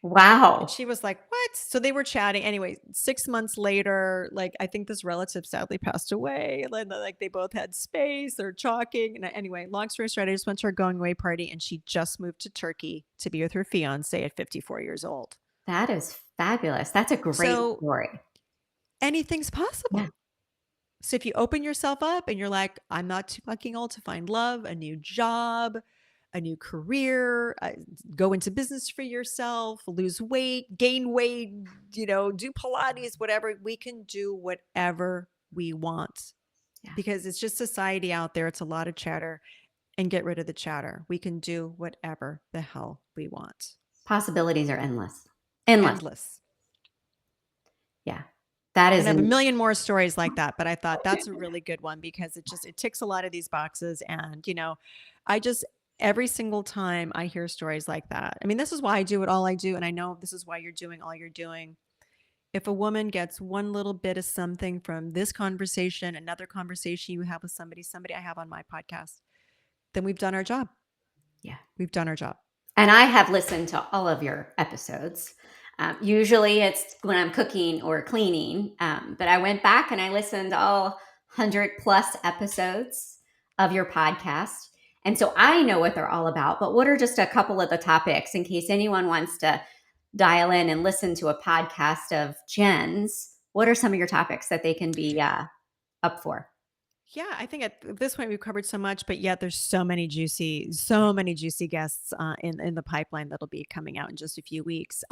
And Wow. she was like, "What?" So they were chatting. Anyway, 6 months later, like I think this relative sadly passed away. Like they both had space. They're talking. And anyway, long story short, I just went to her going away party, and she just moved to Turkey to be with her fiance at 54 years old. That is fabulous. That's a great So story. anything's Yeah. possible. So if you open yourself up and you're like, I'm not too fucking old to find love, a new job, a new career, go into business for yourself, lose weight, gain weight, do Pilates, whatever, we can do whatever we want Yeah. because it's just society out there. It's a lot of chatter, and get rid of the chatter. We can do whatever the hell we want. Possibilities are endless. Endless. Endless. Yeah. That And is I have a an. million more stories like that, but I thought that's a really good one because it ticks a lot of these boxes. And, I just, every single time I hear stories like that, I mean, this is why I do it all I do. And I know this is why you're doing all you're doing. If a woman gets one little bit of something from this conversation, another conversation you have with somebody I have on my podcast, then we've done our job. Yeah. We've done our job. And I have listened to all of your episodes. Usually it's when I'm cooking or cleaning, but I went back and I listened to all 100 plus episodes of your podcast. And so I know what they're all about. But what are just a couple of the topics in case anyone wants to dial in and listen to a podcast of Jen's? What are some of your topics that they can be up for? Yeah, I think at this point we've covered so much, but yet there's so many juicy guests in the pipeline that'll be coming out in just a few weeks.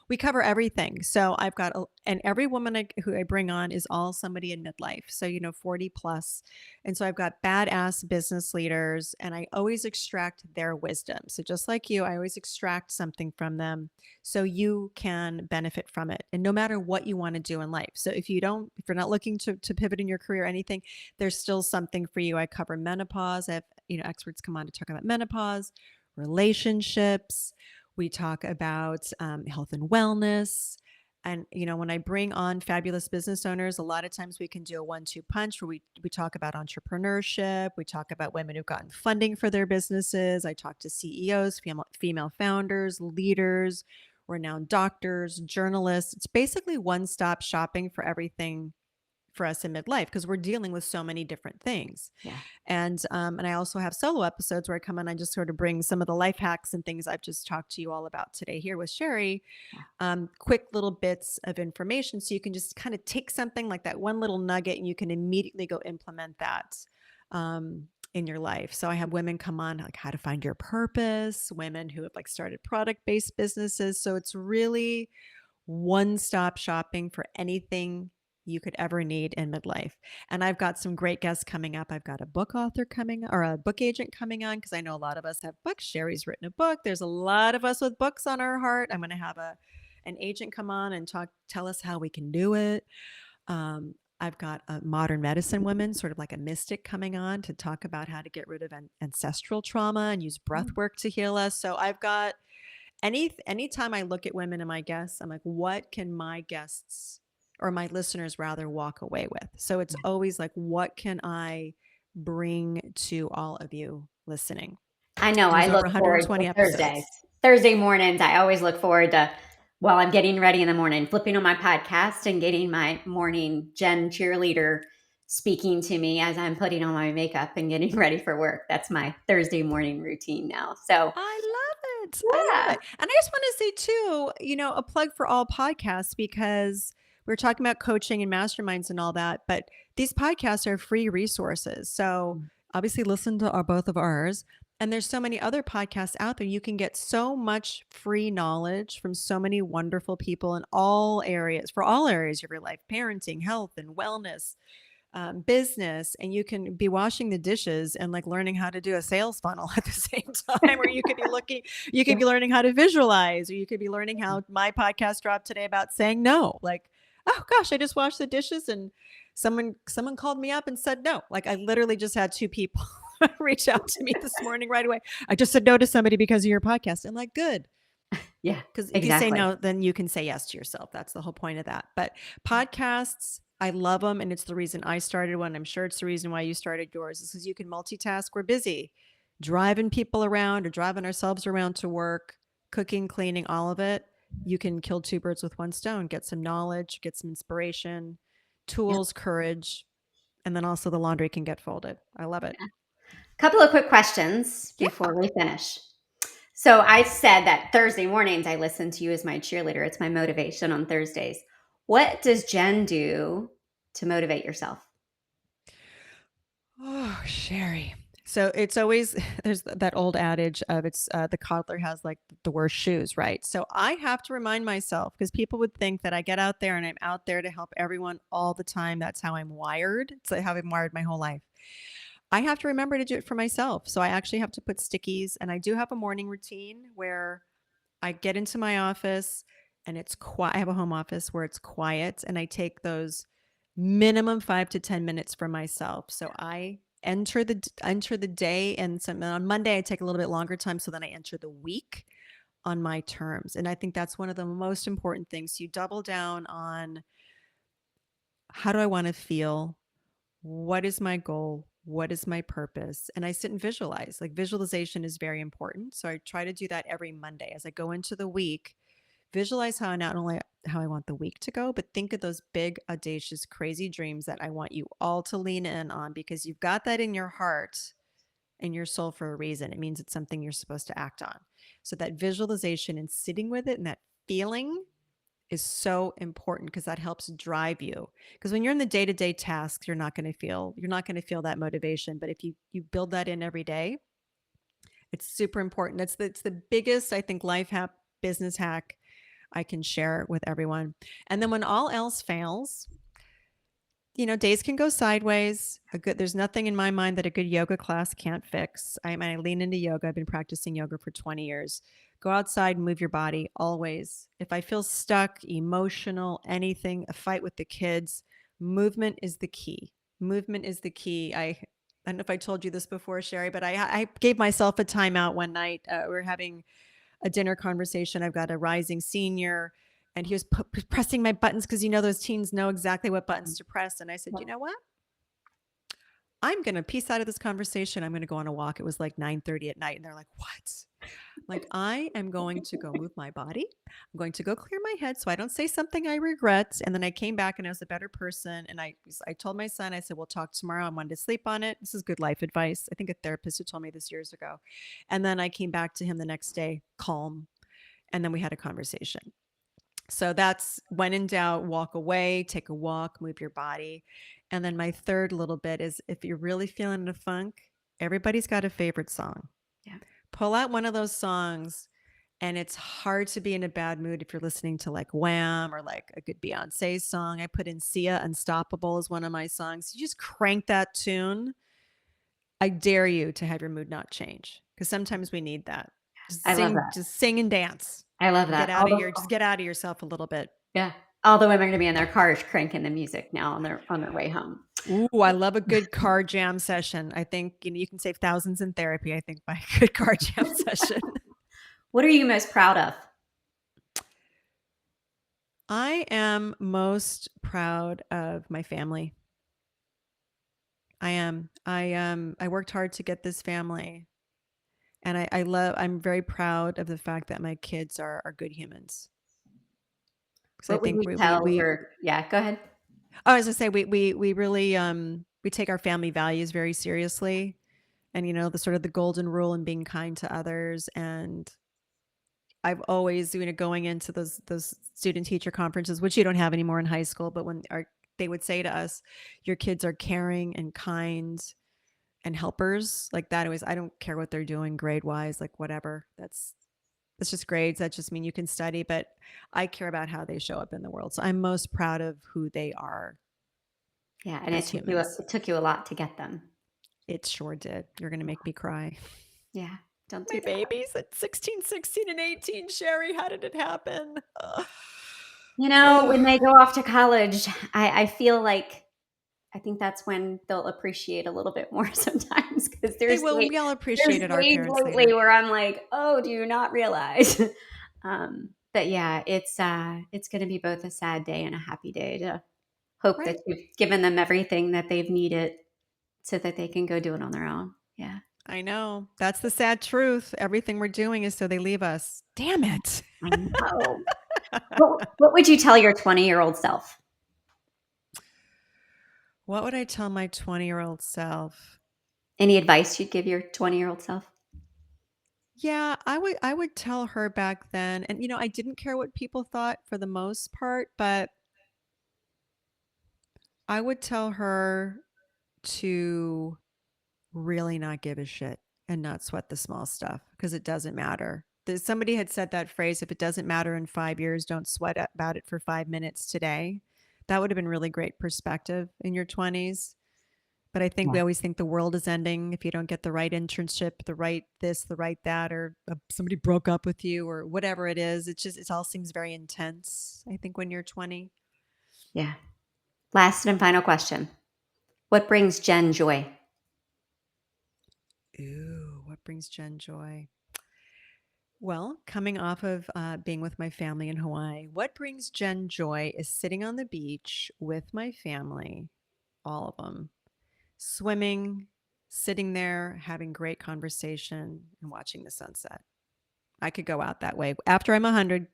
We cover everything. So I've got, and every woman who I bring on is all somebody in midlife. So 40 plus, and so I've got badass business leaders, and I always extract their wisdom. So just like you, I always extract something from them so you can benefit from it. And no matter what you want to do in life. So if you're not looking to pivot in your career or anything, there's still something for you. I cover menopause. I have, experts come on to talk about menopause, relationships. We talk about health and wellness. And, when I bring on fabulous business owners, a lot of times we can do a 1-2 punch where we talk about entrepreneurship. We talk about women who've gotten funding for their businesses. I talk to CEOs, female founders, leaders, renowned doctors, journalists. It's basically one-stop shopping for everything for us in midlife because we're dealing with so many different things. Yeah. And I also have solo episodes where I come in, I just sort of bring some of the life hacks and things I've just talked to you all about today here with Sherri, quick little bits of information so you can just kind of take something like that one little nugget and you can immediately go implement that in your life. So I have women come on like how to find your purpose, women who have like started product-based businesses. So it's really one-stop shopping for anything you could ever need in midlife. And I've got some great guests coming up. I've got a book author coming or a book agent coming on because I know a lot of us have books. Sherri's written a book. There's a lot of us with books on our heart. I'm going to have an agent come on and tell us how we can do it. I've got a modern medicine woman, sort of like a mystic, coming on to talk about how to get rid of ancestral trauma and use breath Mm. work to heal us. So I've got anytime I look at women and my guests, I'm like, what can my guests, or my listeners rather, walk away with? So it's Yeah. always like, what can I bring to all of you listening? I know. And I there's over look forward 120 to Thursdays. episodes. Thursday mornings, I always look forward to, while I'm getting ready in the morning, flipping on my podcast and getting my morning Jen cheerleader speaking to me as I'm putting on my makeup and getting ready for work. That's my Thursday morning routine now. So, I love it. I love yeah. it. And I just want to say too, a plug for all podcasts, because we're talking about coaching and masterminds and all that, but these podcasts are free resources. So obviously listen to both of ours. And there's so many other podcasts out there. You can get so much free knowledge from so many wonderful people in all areas, for all areas of your life, parenting, health, and wellness, business. And you can be washing the dishes and like learning how to do a sales funnel at the same time, or you could Yeah. be learning how to visualize, or you could be learning how my podcast dropped today about saying no. Like, oh gosh, I just washed the dishes and someone called me up and said no. Like, I literally just had two people reach out to me this morning right away. I just said no to somebody because of your podcast. I'm like, good. Yeah, Because if you say exactly. no, then you can say yes to yourself. That's the whole point of that. But podcasts, I love them. And it's the reason I started one. I'm sure it's the reason why you started yours, is because you can multitask. We're busy driving people around or driving ourselves around to work, cooking, cleaning, all of it. You can kill two birds with one stone, get some knowledge, get some inspiration, Yep. tools, courage, and then also the laundry can get folded. I love it. Couple of quick questions Yeah. before we finish. So I said that Thursday mornings I listen to you as my cheerleader. It's my motivation on Thursdays. What does Jen do to motivate yourself? Oh, Sherry. So it's always, there's that old adage of it's the coddler has like the worst shoes, right? So I have to remind myself, because people would think that I get out there and I'm out there to help everyone all the time. That's how I'm wired. It's like how I'm wired my whole life. I have to remember to do it for myself. So I actually have to put stickies, and I do have a morning routine where I get into my office and it's quiet. I have a home office where it's quiet, and I take those minimum 5 to 10 minutes for myself. So I enter the day, and on Monday I take a little bit longer time. So then I enter the week on my terms. And I think that's one of the most important things. You double down on, how do I want to feel? What is my goal? What is my purpose? And I sit and visualize. Like, visualization is very important. So I try to do that every Monday as I go into the week. Visualize how, not only how I want the week to go, but think of those big, audacious, crazy dreams that I want you all to lean in on, because you've got that in your heart and your soul for a reason. It means it's something you're supposed to act on. So that visualization and sitting with it and that feeling is so important, because that helps drive you. Because when you're in the day-to-day tasks, you're not going to feel that motivation. But if you build that in every day, it's super important. It's the biggest, I think, life hack, business hack I can share with everyone. And then when all else fails, days can go sideways. There's nothing in my mind that a good yoga class can't fix. I lean into yoga. I've been practicing yoga for 20 years. Go outside and move your body always. If I feel stuck, emotional, anything, a fight with the kids, movement is the key. Movement is the key. I don't know if I told you this before, Sherry, but I gave myself a timeout one night. We were having a dinner conversation. I've got a rising senior, and he was pressing my buttons, because those teens know exactly what buttons to press. And I said, you know what? I'm going to peace out of this conversation. I'm going to go on a walk. It was like 9:30 at night. And they're like, what? Like, I am going to go move my body. I'm going to go clear my head so I don't say something I regret. And then I came back and I was a better person. And I told my son, I said, we'll talk tomorrow. I wanted to sleep on it. This is good life advice. I think a therapist who told me this years ago. And then I came back to him the next day, calm. And then we had a conversation. So that's, when in doubt, walk away, take a walk, move your body. And then my third little bit is, if you're really feeling the funk, everybody's got a favorite song. Yeah. Pull out one of those songs. And it's hard to be in a bad mood if you're listening to like Wham or like a good Beyonce song. I put in Sia, Unstoppable, as one of my songs. You just crank that tune. I dare you to have your mood not change, because sometimes we need that. I love that. Just sing and dance. I love that. Just get out of yourself a little bit. Yeah. All the women are going to be in their cars cranking the music now on their way home. Ooh, I love a good car jam session. I think you can save thousands in therapy, I think, by a good car jam session. What are you most proud of? I am most proud of my family. I am. I worked hard to get this family. And I'm very proud of the fact that my kids are good humans. Because I What would think you tell yeah, go ahead. oh, as I say, we really, we take our family values very seriously. And, the sort of the golden rule and being kind to others. And I've always, going into those student teacher conferences, which you don't have anymore in high school, but they would say to us, your kids are caring and kind and helpers like that. Always, I don't care what they're doing grade wise, like whatever. That's just grades. That just mean you can study, but I care about how they show up in the world. So I'm most proud of who they are. Yeah, and as humans. it took you a lot to get them. It sure did. You're going to make me cry. Yeah, don't do My that. babies at 16, 16, and 18. Sherri, how did it happen? When they go off to college, I feel like I think that's when they'll appreciate a little bit more sometimes because They will. We all appreciated our days parents lately later. where I'm like, oh, do you not realize? But yeah, it's going to be both a sad day and a happy day to hope Right. that you've given them everything that they've needed so that they can go do it on their own. Yeah. I know. That's the sad truth. Everything we're doing is so they leave us. Damn it. I know. What would you tell your 20-year-old self? What would I tell my 20-year-old self? Any advice you'd give your 20-year-old self? Yeah, I would tell her back then, and I didn't care what people thought for the most part, but I would tell her to really not give a shit and not sweat the small stuff because it doesn't matter. Somebody had said that phrase, if it doesn't matter in 5 years, don't sweat about it for 5 minutes today. That would have been really great perspective in your 20s. But I think we always think the world is ending if you don't get the right internship, the right this, the right that, or somebody broke up with you or whatever it is. It all seems very intense, I think, when you're 20. Yeah. Last and final question. What brings Jen joy? Ooh, what brings Jen joy? Well, coming off of being with my family in Hawaii, what brings Jen joy is sitting on the beach with my family, all of them, swimming, sitting there, having great conversation, and watching the sunset. I could go out that way. After I'm 100,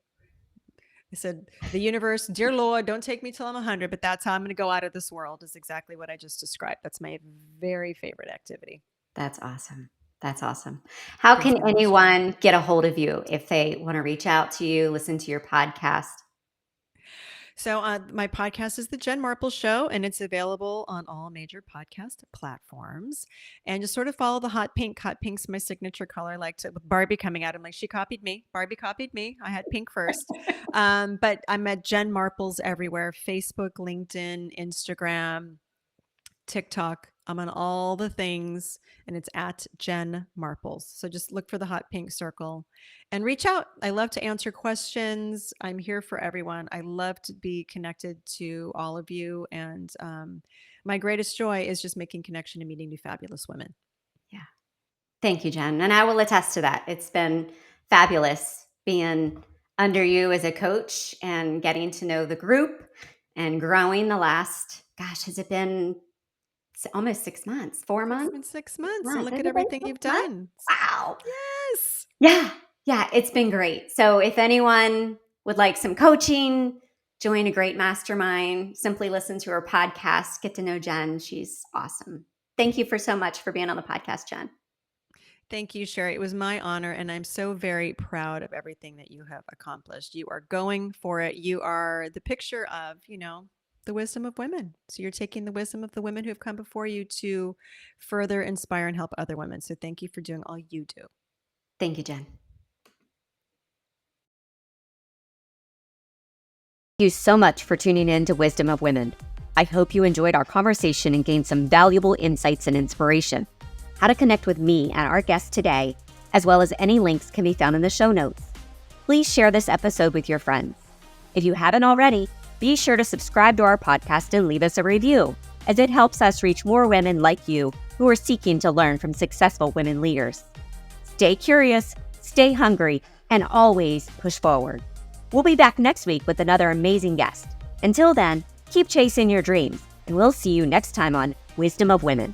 I said, the universe, dear Lord, don't take me till I'm 100, but that's how I'm going to go out of this world, is exactly what I just described. That's my very favorite activity. That's awesome. That's awesome. How Brings can me most joy. anyone get a hold of you if they want to reach out to you, listen to your podcast? So my podcast is the Jen Marples Show, and it's available on all major podcast platforms. And just sort of follow the hot pink. Hot pink's my signature color. With Barbie coming out, I'm like, she copied me. Barbie copied me. I had pink first. But I'm at Jen Marples everywhere: Facebook, LinkedIn, Instagram, TikTok. I'm on all the things, and it's at Jen Marples. So just look for the hot pink circle and reach out. I love to answer questions. I'm here for everyone. I love to be connected to all of you. And my greatest joy is just making connection and meeting new fabulous women. Yeah. Thank you, Jen. And I will attest to that. It's been fabulous being under you as a coach and getting to know the group and growing the last, has it been almost 6 months, 4 months? It's been 6 months. And Has look it at been everything 6 you've months? done. Wow. Yes. Yeah. Yeah. It's been great. So if anyone would like some coaching, join a great mastermind, simply listen to her podcast, get to know Jen. She's awesome. Thank you so much for being on the podcast, Jen. Thank you, Sherri. It was my honor, and I'm so very proud of everything that you have accomplished. You are going for it. You are the picture of, the wisdom of women. So you're taking the wisdom of the women who have come before you to further inspire and help other women. So thank you for doing all you do. Thank you, Jen. Thank you so much for tuning in to Wisdom of Women. I hope you enjoyed our conversation and gained some valuable insights and inspiration. How to connect with me and our guest today, as well as any links, can be found in the show notes. Please share this episode with your friends. If you haven't already, Be sure to subscribe to our podcast and leave us a review, as it helps us reach more women like you who are seeking to learn from successful women leaders. Stay curious, stay hungry, and always push forward. We'll be back next week with another amazing guest. Until then, keep chasing your dreams, and we'll see you next time on Wisdom of Women.